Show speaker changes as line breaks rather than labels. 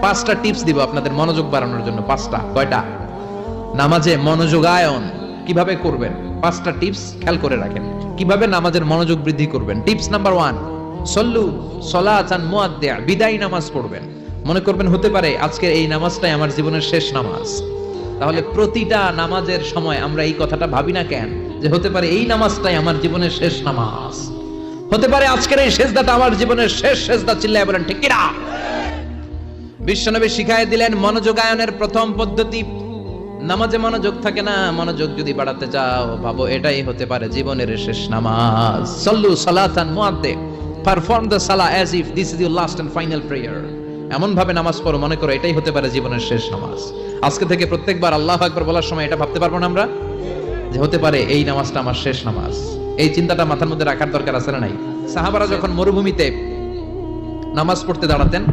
পাঁচটা টিপস দিব আপনাদের মনোযোগ বাড়ানোর জন্য। পাঁচটা। কয়টা? নামাজে মনোযোগায়ন কিভাবে করবেন, পাঁচটা টিপস খেয়াল করে রাখেন কিভাবে নামাজের মনোযোগ বৃদ্ধি করবেন। টিপস নাম্বার 1, সল্লু সলাতান মুআদ্দিয়া, বিদায় নামাজ পড়বেন। মনে করবেন হতে পারে আজকের এই নামাজটাই আমার জীবনের শেষ নামাজ। তাহলে প্রতিটা নামাজের সময় আমরা এই কথাটা ভাবি না কেন যে হতে পারে এই নামাজটাই আমার জীবনের শেষ নামাজ, হতে পারে আজকের এই সেজদাটা আমার জীবনের শেষ সেজদা। চিল্লায় বলেন ঠিক কিনা? বিশ্বনবী শিখায় দিলেন মনোযোগায়নের প্রথম পদ্ধতি। নামাজে মনোযোগ থাকে না, মনোযোগ যদি বাড়াতে চাও ভাবো এটাই হতে পারে জীবনের শেষ নামাজ। সল্লু সালাতান মুআদ্দিয়া, পারফর্ম দ্য সালাহ as if this is your last and final prayer. এমন ভাবে নামাজ পড়ো মনে করো এটাই হতে পারে জীবনের শেষ নামাজ। আজকে থেকে প্রত্যেকবার আল্লাহু আকবার বলার সময় এটা ভাবতে পারবো না আমরা যে হতে পারে এই নামাজটা আমার শেষ নামাজ। এই চিন্তাটা মাথার মধ্যে রাখার দরকার আছে না নাই? সাহাবারা যখন মরুভূমিতে নামাজ পড়তে দাঁড়াতেন